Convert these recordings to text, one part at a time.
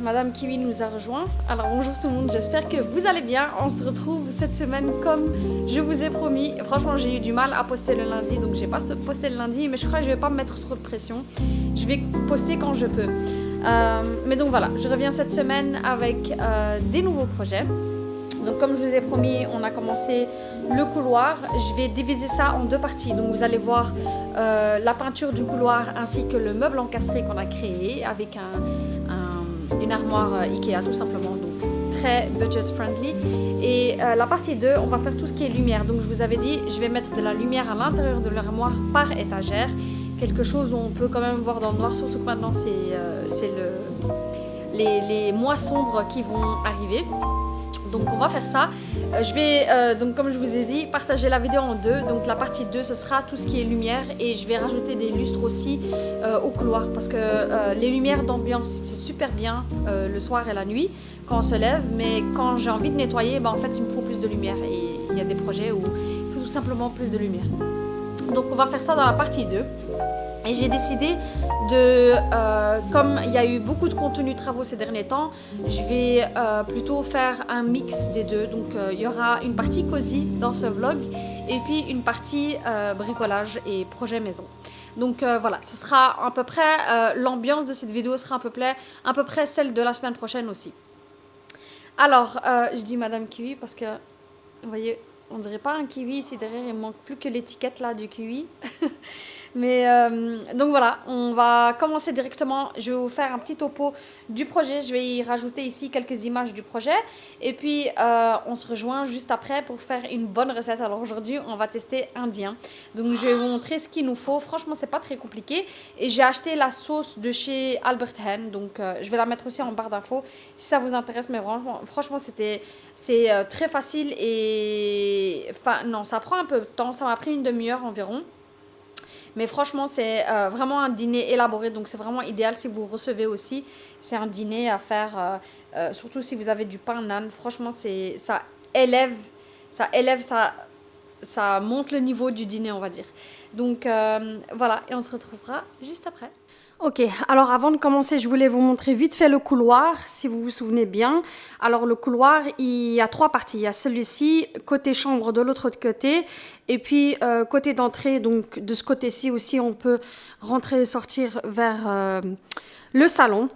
Madame Kiwi nous a rejoint. Alors bonjour tout le monde, j'espère que vous allez bien. On se retrouve cette semaine comme je vous ai promis. Franchement, j'ai eu du mal à poster le lundi, donc j'ai pas posté le lundi, mais je crois que je vais pas me mettre trop de pression. Je vais poster quand je peux. Mais donc voilà, je reviens cette semaine avec des nouveaux projets. Donc comme je vous ai promis, on a commencé le couloir. Je vais diviser ça en deux parties. Donc vous allez voir la peinture du couloir ainsi que le meuble encastré qu'on a créé avec une armoire Ikea tout simplement. Donc très budget friendly. Et la partie 2, on va faire tout ce qui est lumière. Donc je vous avais dit, je vais mettre de la lumière à l'intérieur de l'armoire par étagère. Quelque chose où on peut quand même voir dans le noir, surtout que maintenant c'est les mois sombres qui vont arriver. Donc on va faire ça. Je vais, donc comme je vous ai dit, partager la vidéo en deux. Donc la partie 2, ce sera tout ce qui est lumière. Et je vais rajouter des lustres aussi au couloir. Parce que les lumières d'ambiance, c'est super bien le soir et la nuit quand on se lève. Mais quand j'ai envie de nettoyer, en fait, il me faut plus de lumière. Et il y a des projets où il faut tout simplement plus de lumière. Donc on va faire ça dans la partie 2. Et j'ai décidé de, comme il y a eu beaucoup de contenu travaux ces derniers temps, je vais plutôt faire un mix des deux. Donc il y aura une partie cosy dans ce vlog et puis une partie bricolage et projet maison. Donc voilà, ce sera à peu près, l'ambiance de cette vidéo sera à peu près celle de la semaine prochaine aussi. Alors, je dis Madame Kiwi parce que, vous voyez, on dirait pas un kiwi ici derrière, il manque plus que l'étiquette là du kiwi. Mais donc voilà, on va commencer directement. Je vais vous faire un petit topo du projet. Je vais y rajouter ici quelques images du projet. Et puis on se rejoint juste après pour faire une bonne recette. Alors aujourd'hui, on va tester indien. Donc je vais vous montrer ce qu'il nous faut. Franchement, c'est pas très compliqué. Et j'ai acheté la sauce de chez Albert Heijn. Donc je vais la mettre aussi en barre d'infos si ça vous intéresse. Mais franchement c'est très facile. Et enfin non, ça prend un peu de temps. Ça m'a pris une demi-heure environ. Mais franchement, c'est vraiment un dîner élaboré, donc c'est vraiment idéal si vous recevez aussi. C'est un dîner à faire, surtout si vous avez du pain nan. Franchement, ça élève, ça monte le niveau du dîner, on va dire. Donc voilà, et on se retrouvera juste après. Ok, alors avant de commencer, je voulais vous montrer vite fait le couloir, si vous vous souvenez bien. Alors le couloir, il y a trois parties. Il y a celui-ci, côté chambre de l'autre côté, et puis côté d'entrée, donc de ce côté-ci aussi, on peut rentrer et sortir vers le salon.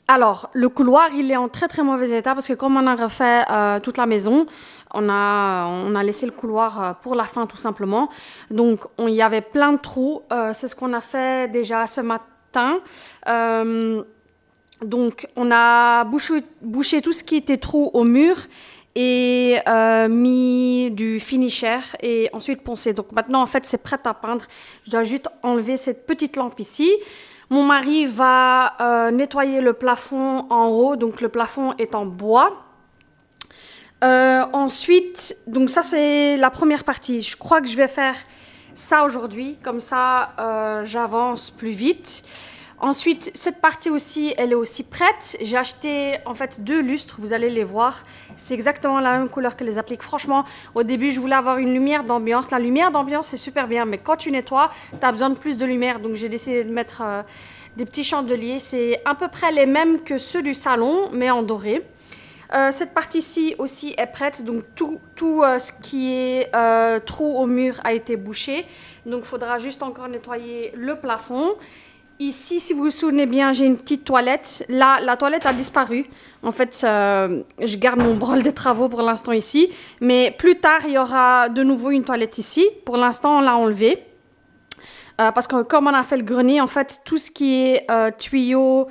Alors, le couloir, il est en très très mauvais état parce que comme on a refait toute la maison, on a laissé le couloir pour la fin tout simplement. Donc, il y avait plein de trous. C'est ce qu'on a fait déjà ce matin. Donc on a bouché tout ce qui était trou au mur et mis du finisher et ensuite poncé. Donc maintenant en fait c'est prêt à peindre. Je dois juste enlever cette petite lampe ici. Mon mari va nettoyer le plafond en haut, donc le plafond est en bois. Ensuite, donc ça c'est la première partie. Je crois que je vais faire ça aujourd'hui, comme ça j'avance plus vite. Ensuite, cette partie aussi, elle est aussi prête. J'ai acheté en fait 2 lustres, vous allez les voir. C'est exactement la même couleur que les appliques. Franchement, au début, je voulais avoir une lumière d'ambiance. La lumière d'ambiance, c'est super bien, mais quand tu nettoies, tu as besoin de plus de lumière. Donc, j'ai décidé de mettre des petits chandeliers. C'est à peu près les mêmes que ceux du salon, mais en doré. Cette partie-ci aussi est prête, donc tout ce qui est trou au mur a été bouché. Donc, il faudra juste encore nettoyer le plafond. Ici, si vous vous souvenez bien, j'ai une petite toilette. Là, la toilette a disparu. En fait, je garde mon branle des travaux pour l'instant ici. Mais plus tard, il y aura de nouveau une toilette ici. Pour l'instant, on l'a enlevée. Parce que comme on a fait le grenier, en fait, tout ce qui est tuyau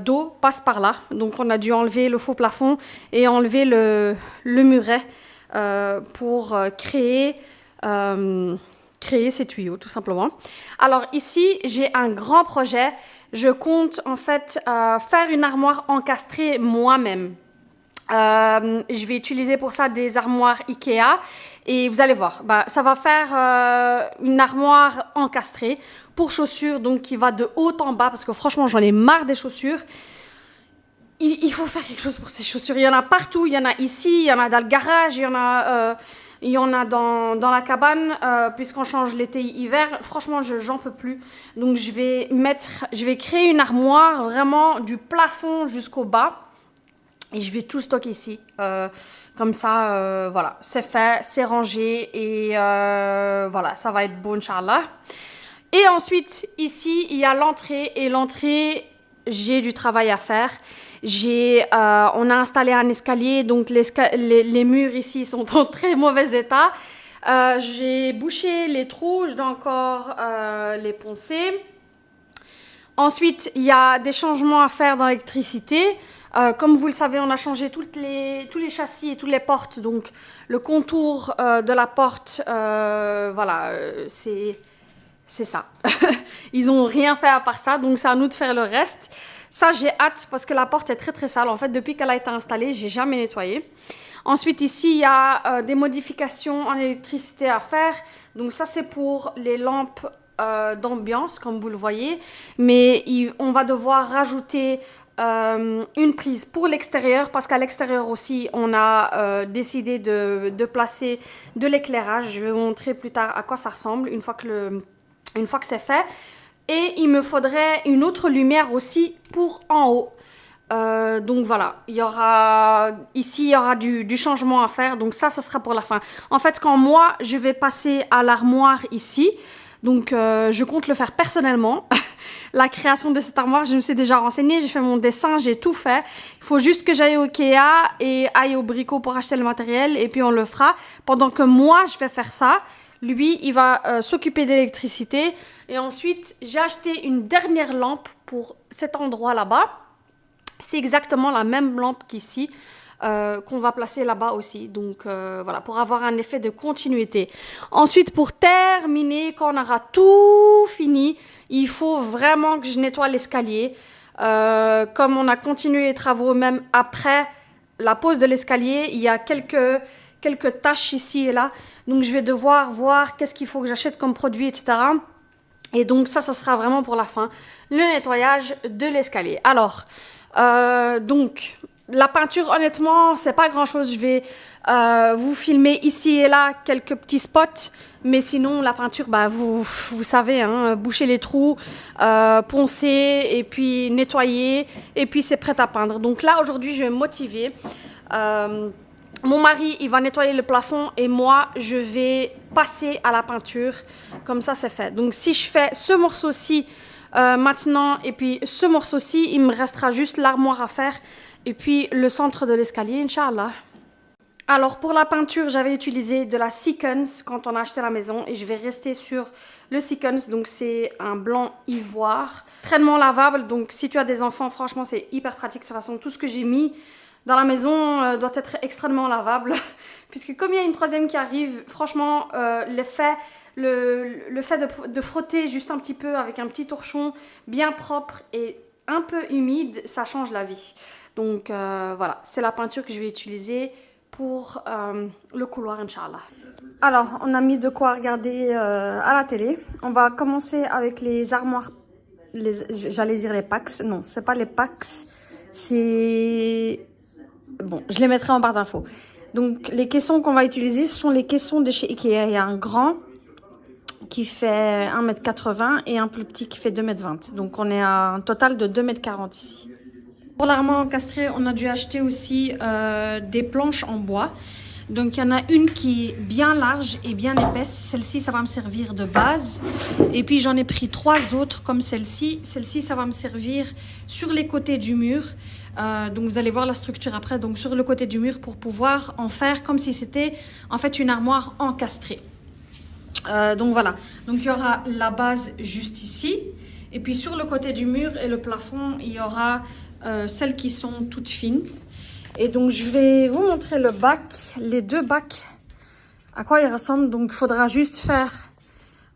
d'eau passe par là. Donc, on a dû enlever le faux plafond et enlever le muret pour créer ces tuyaux, tout simplement. Alors ici, j'ai un grand projet. Je compte en fait faire une armoire encastrée moi-même. Je vais utiliser pour ça des armoires Ikea et vous allez voir, ça va faire une armoire encastrée pour chaussures, donc qui va de haut en bas parce que franchement, j'en ai marre des chaussures. Il faut faire quelque chose pour ces chaussures. Il y en a partout, il y en a ici, il y en a dans le garage, il y en a Il y en a dans la cabane, puisqu'on change l'été-hiver. Franchement, j'en peux plus. Donc, je vais créer une armoire vraiment du plafond jusqu'au bas. Et je vais tout stocker ici. Comme ça, voilà, c'est fait, c'est rangé. Et voilà, ça va être beau, Inch'Allah. Et ensuite, ici, il y a l'entrée. Et l'entrée, j'ai du travail à faire. On a installé un escalier, donc les murs ici sont en très mauvais état. J'ai bouché les trous, je dois encore les poncer. Ensuite, il y a des changements à faire dans l'électricité. Comme vous le savez, on a changé tous les châssis et toutes les portes. Donc, le contour de la porte, voilà, c'est ça. Ils n'ont rien fait à part ça, donc c'est à nous de faire le reste. Ça, j'ai hâte parce que la porte est très très sale. En fait, depuis qu'elle a été installée, j'ai jamais nettoyé. Ensuite, ici, il y a des modifications en électricité à faire. Donc ça, c'est pour les lampes d'ambiance, comme vous le voyez. Mais on va devoir rajouter une prise pour l'extérieur parce qu'à l'extérieur aussi, on a décidé de placer de l'éclairage. Je vais vous montrer plus tard à quoi ça ressemble une fois que c'est fait. Et il me faudrait une autre lumière aussi pour en haut. Donc voilà, ici il y aura du changement à faire. Donc ça sera pour la fin. En fait, quand moi, je vais passer à l'armoire ici, donc je compte le faire personnellement. La création de cette armoire, je me suis déjà renseignée, j'ai fait mon dessin, j'ai tout fait. Il faut juste que j'aille au Ikea et aille au Brico pour acheter le matériel et puis on le fera. Pendant que moi, je vais faire ça. Lui, il va s'occuper d'électricité. Et ensuite, j'ai acheté une dernière lampe pour cet endroit là-bas. C'est exactement la même lampe qu'ici, qu'on va placer là-bas aussi. Donc, voilà, pour avoir un effet de continuité. Ensuite, pour terminer, quand on aura tout fini, il faut vraiment que je nettoie l'escalier. Comme on a continué les travaux, même après la pose de l'escalier, il y a quelques taches ici et là. Donc, je vais devoir voir qu'est-ce qu'il faut que j'achète comme produit, etc. Et donc, ça sera vraiment pour la fin. Le nettoyage de l'escalier. Alors, donc, la peinture, honnêtement, c'est pas grand-chose. Je vais vous filmer ici et là quelques petits spots. Mais sinon, la peinture, bah, vous savez, hein, boucher les trous, poncer et puis nettoyer. Et puis, c'est prêt à peindre. Donc là, aujourd'hui, je vais me motiver. Mon mari, il va nettoyer le plafond et moi, je vais passer à la peinture. Comme ça, c'est fait. Donc, si je fais ce morceau-ci maintenant et puis ce morceau-ci, il me restera juste l'armoire à faire et puis le centre de l'escalier, Inch'Allah. Alors, pour la peinture, j'avais utilisé de la Seconds quand on a acheté la maison et je vais rester sur le Seconds. Donc, c'est un blanc ivoire. Traitement lavable. Donc, si tu as des enfants, franchement, c'est hyper pratique. De toute façon, tout ce que j'ai mis dans la maison doit être extrêmement lavable. Puisque comme il y a une troisième qui arrive, franchement, le fait de frotter juste un petit peu avec un petit torchon bien propre et un peu humide, ça change la vie. Donc, voilà, c'est la peinture que je vais utiliser pour le couloir, Inch'Allah. Alors, on a mis de quoi regarder à la télé. On va commencer avec les armoires, j'allais dire les packs. Non, c'est pas les packs, c'est... Bon, je les mettrai en barre d'infos. Donc, les caissons qu'on va utiliser, ce sont les caissons de chez Ikea. Il y a un grand qui fait 1,80 m et un plus petit qui fait 2,20 m. Donc, on est à un total de 2,40 m ici. Pour l'armoire encastrée, on a dû acheter aussi des planches en bois. Donc, il y en a une qui est bien large et bien épaisse. Celle-ci, ça va me servir de base. Et puis, j'en ai pris 3 autres comme celle-ci. Celle-ci, ça va me servir sur les côtés du mur. Donc, vous allez voir la structure après. Donc, sur le côté du mur pour pouvoir en faire comme si c'était en fait une armoire encastrée. Donc, voilà. Donc, il y aura la base juste ici. Et puis, sur le côté du mur et le plafond, il y aura celles qui sont toutes fines. Et donc, je vais vous montrer le bac, les 2 bacs, à quoi ils ressemblent. Donc, il faudra juste faire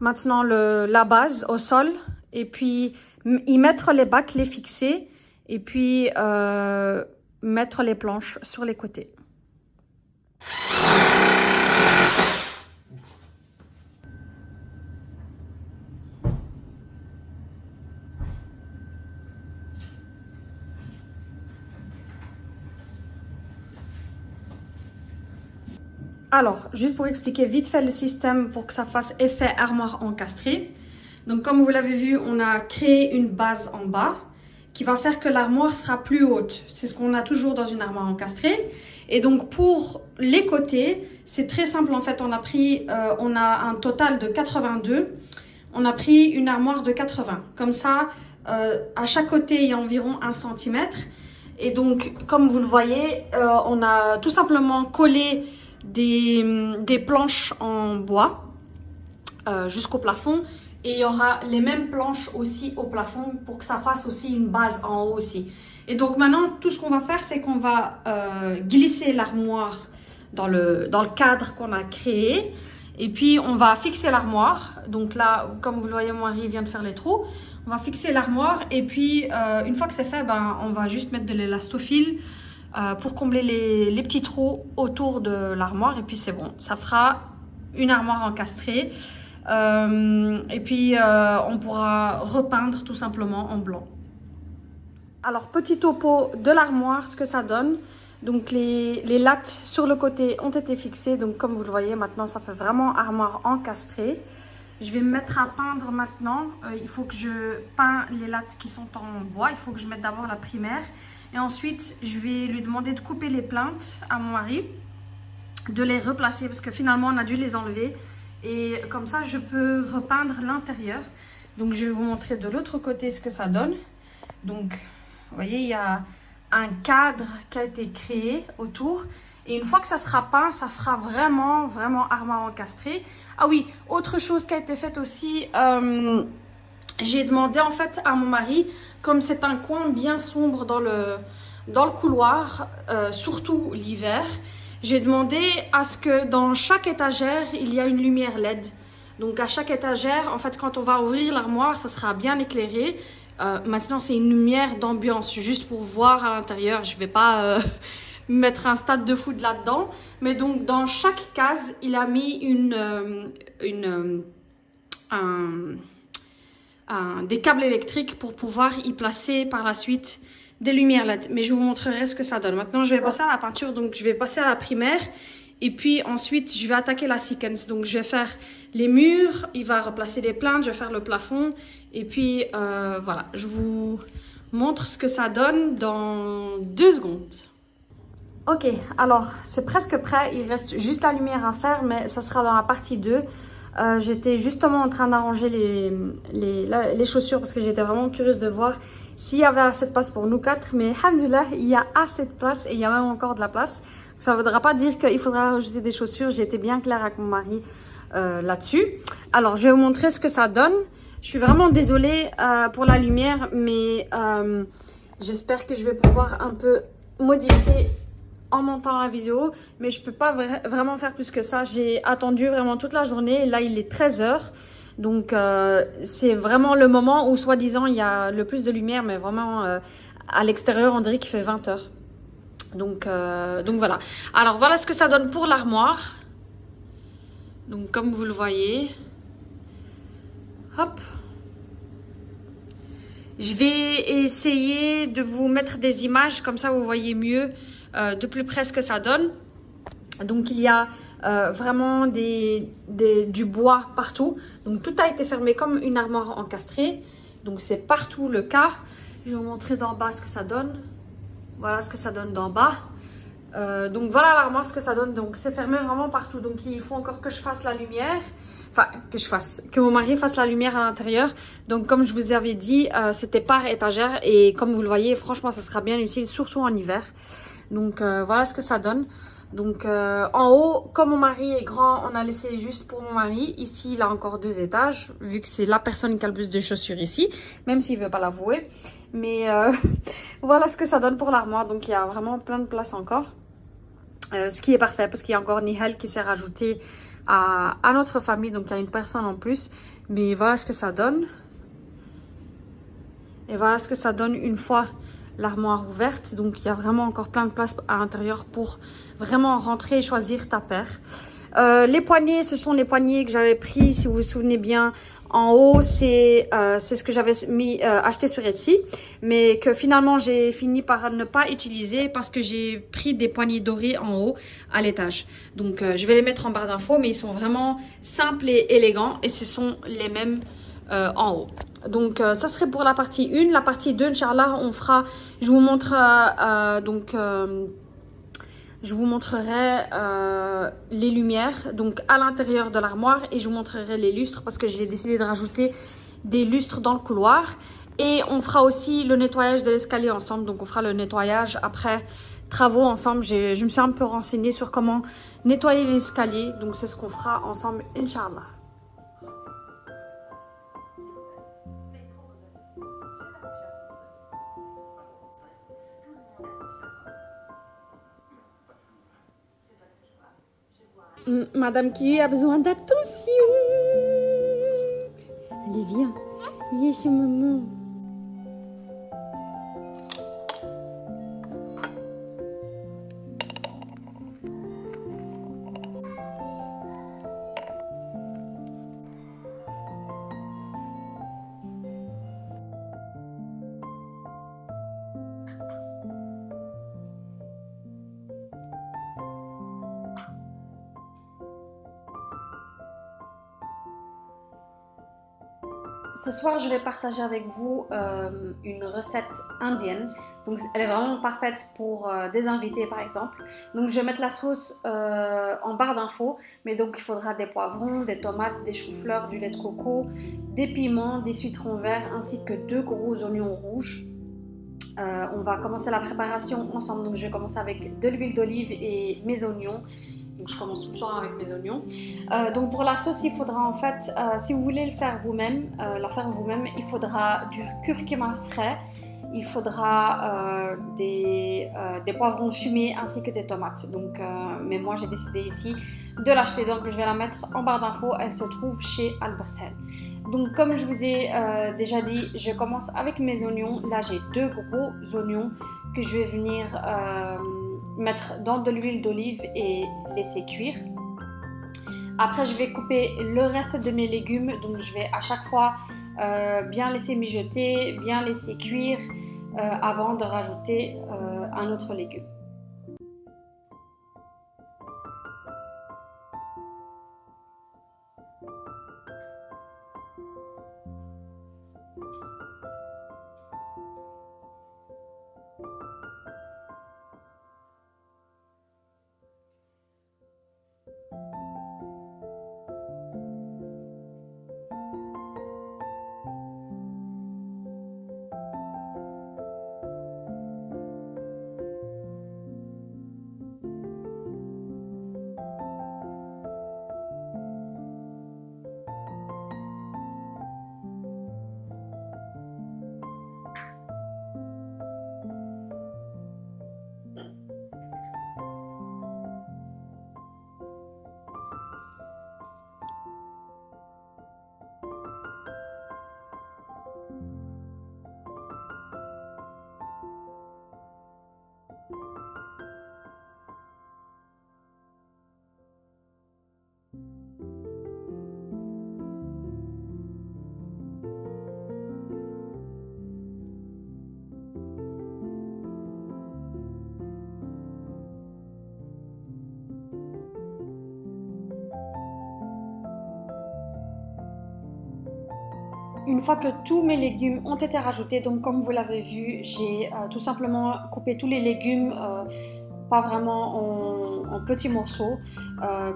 maintenant la base au sol et puis y mettre les bacs, les fixer et puis mettre les planches sur les côtés. Alors, juste pour expliquer vite fait le système pour que ça fasse effet armoire encastrée. Donc, comme vous l'avez vu, on a créé une base en bas qui va faire que l'armoire sera plus haute. C'est ce qu'on a toujours dans une armoire encastrée. Et donc, pour les côtés, c'est très simple. En fait, on a un total de 82. On a pris une armoire de 80. Comme ça, à chaque côté, il y a environ 1 cm. Et donc, comme vous le voyez, on a tout simplement collé des planches en bois jusqu'au plafond, et il y aura les mêmes planches aussi au plafond pour que ça fasse aussi une base en haut aussi. Et donc maintenant tout ce qu'on va faire, c'est qu'on va glisser l'armoire dans le cadre qu'on a créé, et puis on va fixer l'armoire. Donc là, comme vous le voyez, mon mari vient de faire les trous. On va fixer l'armoire, et puis une fois que c'est fait, on va juste mettre de l'élastophile pour combler les petits trous autour de l'armoire, et puis c'est bon, ça fera une armoire encastrée. Et puis on pourra repeindre tout simplement en blanc. Alors, petit topo de l'armoire, ce que ça donne. Donc les lattes sur le côté ont été fixées, donc comme vous le voyez maintenant, ça fait vraiment armoire encastrée. Je vais me mettre à peindre maintenant. Il faut que je peins les lattes qui sont en bois. Il faut que je mette d'abord la primaire. Et ensuite, je vais lui demander de couper les plinthes à mon mari, de les replacer parce que finalement, on a dû les enlever. Et comme ça, je peux repeindre l'intérieur. Donc, je vais vous montrer de l'autre côté ce que ça donne. Donc, vous voyez, il y a un cadre qui a été créé autour. Et une fois que ça sera peint, ça fera vraiment, vraiment armoire encastrée. Ah oui, autre chose qui a été faite aussi, j'ai demandé en fait à mon mari, comme c'est un coin bien sombre dans le couloir, surtout l'hiver, j'ai demandé à ce que dans chaque étagère, il y a une lumière LED. Donc à chaque étagère, en fait, quand on va ouvrir l'armoire, ça sera bien éclairé. Maintenant, c'est une lumière d'ambiance, juste pour voir à l'intérieur. Je ne vais pas mettre un stade de foot là-dedans. Mais donc, dans chaque case, il a mis des câbles électriques pour pouvoir y placer par la suite des lumières LED. Mais je vous montrerai ce que ça donne. Maintenant, je vais passer à la peinture. Donc, je vais passer à la primaire. Et puis ensuite, je vais attaquer la sequence. Donc, je vais faire les murs. Il va replacer les plinthes. Je vais faire le plafond. Et puis, voilà. Je vous montre ce que ça donne dans 2 secondes. Ok, alors, c'est presque prêt. Il reste juste la lumière à faire, mais ça sera dans la partie 2. J'étais justement en train d'arranger les chaussures parce que j'étais vraiment curieuse de voir s'il y avait assez de place pour nous 4. Mais alhamdoulilah, il y a assez de place et il y a même encore de la place. Ça ne voudra pas dire qu'il faudra rajouter des chaussures. J'ai été bien claire avec mon mari là-dessus. Alors, je vais vous montrer ce que ça donne. Je suis vraiment désolée pour la lumière, mais j'espère que je vais pouvoir un peu modifier en montant la vidéo, mais je peux pas vraiment faire plus que ça. J'ai attendu vraiment toute la journée. Là, il est 13 h. Donc, c'est vraiment le moment où, soi-disant, il y a le plus de lumière, mais vraiment, à l'extérieur, on dirait qu'il fait 20 h. Donc voilà. Alors, voilà ce que ça donne pour l'armoire. Donc, comme vous le voyez. Hop. Je vais essayer de vous mettre des images, comme ça, vous voyez mieux de plus près ce que ça donne. Donc il y a vraiment du bois partout. Donc tout a été fermé comme une armoire encastrée. Donc c'est partout le cas. Je vais vous montrer d'en bas ce que ça donne. Voilà ce que ça donne d'en bas. Donc voilà l'armoire ce que ça donne. Donc c'est fermé vraiment partout. Donc il faut encore que je fasse la lumière. Enfin que mon mari fasse la lumière à l'intérieur. Donc comme je vous avais dit, c'était par étagère. Et comme vous le voyez, franchement ça sera bien utile, surtout en hiver. Donc voilà ce que ça donne. Donc en haut, comme mon mari est grand, on a laissé juste pour mon mari. Ici, il a encore 2 étages, vu que c'est la personne qui a le plus de chaussures ici, même s'il ne veut pas l'avouer. Mais voilà ce que ça donne pour l'armoire. Donc il y a vraiment plein de place encore. Ce qui est parfait, parce qu'il y a encore Nihal qui s'est rajouté à notre famille. Donc il y a une personne en plus. Mais voilà ce que ça donne. Et voilà ce que ça donne une fois l'armoire ouverte. Donc il y a vraiment encore plein de place à l'intérieur pour vraiment rentrer et choisir ta paire. Les poignées, ce sont les poignées que j'avais pris, si vous vous souvenez bien, en haut, c'est ce que j'avais acheté sur Etsy, mais que finalement j'ai fini par ne pas utiliser parce que j'ai pris des poignées dorées en haut à l'étage. Donc je vais les mettre en barre d'infos, mais ils sont vraiment simples et élégants et ce sont les mêmes en haut. Donc ça serait pour la partie 1. La partie 2, Inch'Allah, on fera, je vous montre je vous montrerai les lumières donc à l'intérieur de l'armoire et je vous montrerai les lustres parce que j'ai décidé de rajouter des lustres dans le couloir. Et on fera aussi le nettoyage de l'escalier ensemble. Donc on fera le nettoyage après travaux ensemble. Je me suis un peu renseignée sur comment nettoyer l'escalier. Donc c'est ce qu'on fera ensemble, Inch'Allah. Madame Kiwi a besoin d'attention. Allez, viens. Viens chez maman. Ce soir, je vais partager avec vous une recette indienne. Donc, elle est vraiment parfaite pour des invités, par exemple. Donc, je vais mettre la sauce en barre d'infos. Mais donc, il faudra des poivrons, des tomates, des choux-fleurs, du lait de coco, des piments, des citrons verts, ainsi que 2 gros oignons rouges. On va commencer la préparation ensemble. Donc, je vais commencer avec de l'huile d'olive et mes oignons. Donc, je commence tout le temps avec mes oignons. Donc, pour la sauce, il faudra en fait, si vous voulez le faire vous-même, il faudra du curcuma frais, il faudra des poivrons fumés ainsi que des tomates. Donc, mais moi, j'ai décidé ici de l'acheter. Donc, je vais la mettre en barre d'infos. Elle se trouve chez Albert Heijn. Donc, comme je vous ai déjà dit, je commence avec mes oignons. Là, j'ai 2 gros oignons que je vais venir mettre dans de l'huile d'olive et laisser cuire. Après, je vais couper le reste de mes légumes. Donc, je vais à chaque fois bien laisser mijoter, bien laisser cuire avant de rajouter un autre légume. Une fois que tous mes légumes ont été rajoutés, donc comme vous l'avez vu, j'ai tout simplement coupé tous les légumes, pas vraiment en petits morceaux,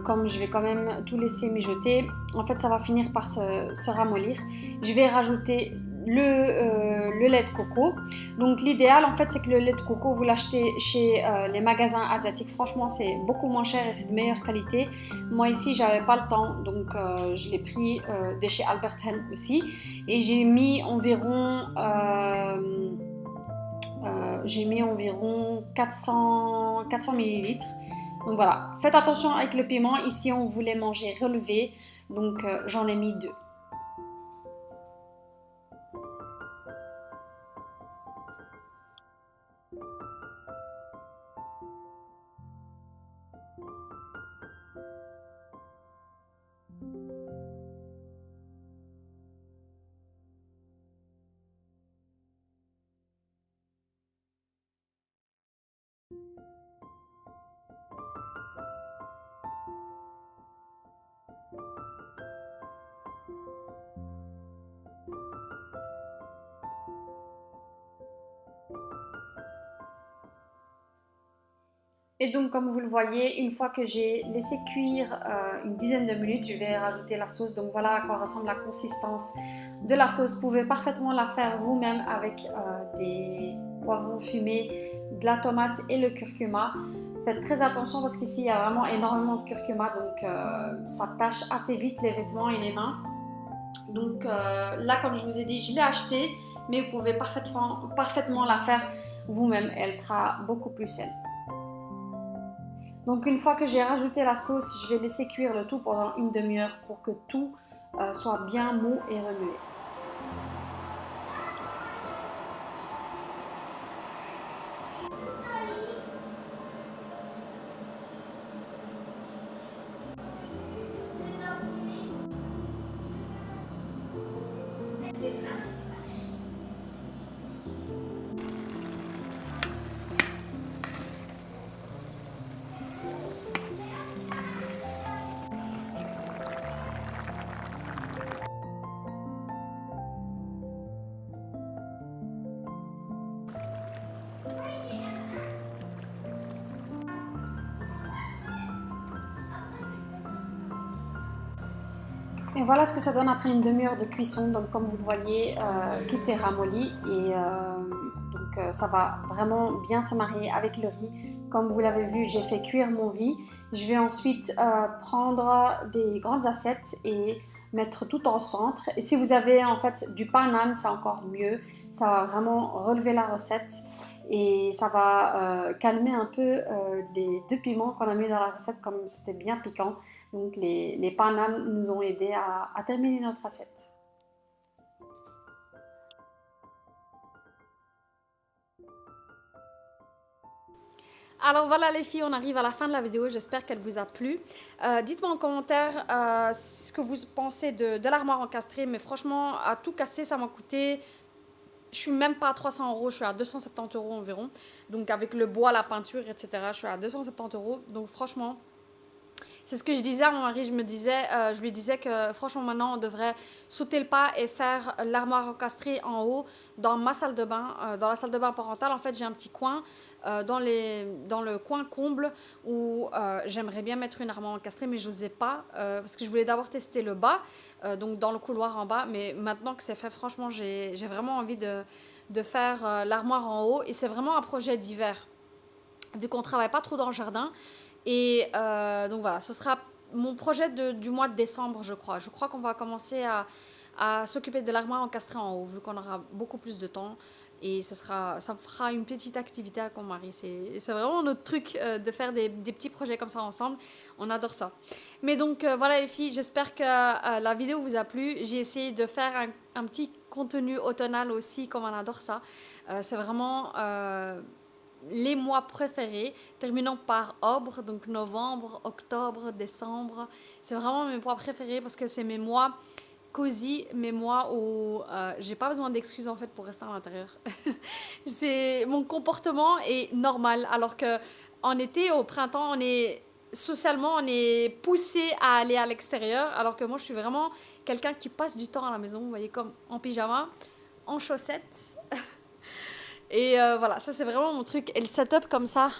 comme je vais quand même tout laisser mijoter. En fait, ça va finir par se ramollir. Je vais rajouter le lait de coco. Donc l'idéal, en fait, c'est que le lait de coco, vous l'achetez chez les magasins asiatiques. Franchement, c'est beaucoup moins cher et c'est de meilleure qualité. Moi, ici, j'avais pas le temps, donc je l'ai pris de chez Albert Heijn aussi. Et j'ai mis environ 400 millilitres. Donc voilà, faites attention avec le piment. Ici, on voulait manger relevé, donc j'en ai mis 2. Et donc, comme vous le voyez, une fois que j'ai laissé cuire une dizaine de minutes, je vais rajouter la sauce. Donc voilà à quoi ressemble la consistance de la sauce. Vous pouvez parfaitement la faire vous-même avec des poivrons fumés, de la tomate et le curcuma. Faites très attention parce qu'ici il y a vraiment énormément de curcuma, donc ça tâche assez vite les vêtements et les mains. Donc là, comme je vous ai dit, je l'ai acheté, mais vous pouvez parfaitement la faire vous-même. Elle sera beaucoup plus saine. Donc une fois que j'ai rajouté la sauce, je vais laisser cuire le tout pendant une demi-heure pour que tout soit bien mou et remué. Et voilà ce que ça donne après une demi-heure de cuisson. Donc comme vous le voyez, tout est ramolli et ça va vraiment bien se marier avec le riz. Comme vous l'avez vu, j'ai fait cuire mon riz. Je vais ensuite prendre des grandes assiettes et mettre tout en centre. Et si vous avez en fait du pain naan, c'est encore mieux. Ça va vraiment relever la recette et ça va calmer un peu les deux piments qu'on a mis dans la recette comme c'était bien piquant. Donc les pain naan nous ont aidés à terminer notre assiette. Alors voilà les filles, on arrive à la fin de la vidéo, j'espère qu'elle vous a plu. Dites-moi en commentaire ce que vous pensez de l'armoire encastrée, mais franchement, à tout casser, ça m'a coûté, je suis même pas à 300 euros, je suis à 270 euros environ. Donc avec le bois, la peinture, etc., je suis à 270 euros. Donc franchement, c'est ce que je disais à mon mari, je lui disais que franchement maintenant on devrait sauter le pas et faire l'armoire encastrée en haut dans ma salle de bain, dans la salle de bain parentale. En fait j'ai un petit coin dans le coin comble où j'aimerais bien mettre une armoire encastrée mais je n'osais pas parce que je voulais d'abord tester le bas, donc dans le couloir en bas, mais maintenant que c'est fait franchement j'ai vraiment envie de faire l'armoire en haut et c'est vraiment un projet d'hiver vu qu'on ne travaille pas trop dans le jardin. Et donc voilà, ce sera mon projet du mois de décembre, je crois. Je crois qu'on va commencer à s'occuper de l'armoire encastrée en haut, vu qu'on aura beaucoup plus de temps. Et ça fera une petite activité avec mon mari. C'est vraiment notre truc de faire des petits projets comme ça ensemble. On adore ça. Mais donc voilà les filles, j'espère que la vidéo vous a plu. J'ai essayé de faire un petit contenu automnal aussi, comme on adore ça. C'est vraiment les mois préférés, terminant par octobre, donc novembre, octobre, décembre. C'est vraiment mes mois préférés parce que c'est mes mois cosy, mes mois où j'ai pas besoin d'excuses en fait pour rester à l'intérieur. Mon comportement est normal, alors que en été, au printemps, socialement, on est poussé à aller à l'extérieur, alors que moi, je suis vraiment quelqu'un qui passe du temps à la maison, vous voyez, comme en pyjama, en chaussettes. Et voilà, ça c'est vraiment mon truc. Et le setup comme ça,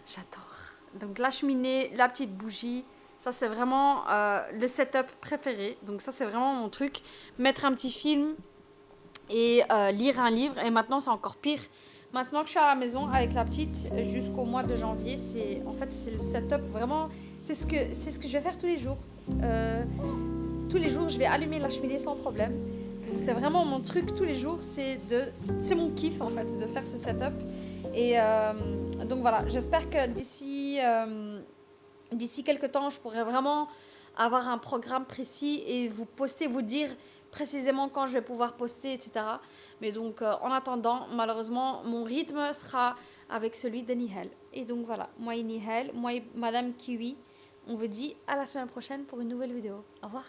j'adore. Donc la cheminée, la petite bougie, ça c'est vraiment le setup préféré. Donc ça c'est vraiment mon truc. Mettre un petit film et lire un livre. Et maintenant c'est encore pire. Maintenant que je suis à la maison avec la petite jusqu'au mois de janvier, c'est le setup vraiment, c'est ce que je vais faire tous les jours. Tous les jours je vais allumer la cheminée sans problème. C'est vraiment mon truc tous les jours, c'est mon kiff en fait de faire ce setup. Et donc voilà, j'espère que d'ici quelques temps, je pourrai vraiment avoir un programme précis et vous dire précisément quand je vais pouvoir poster, etc. Mais donc en attendant, malheureusement, mon rythme sera avec celui de Nihel. Et donc voilà, moi et Nihel, moi et Madame Kiwi, on vous dit à la semaine prochaine pour une nouvelle vidéo. Au revoir.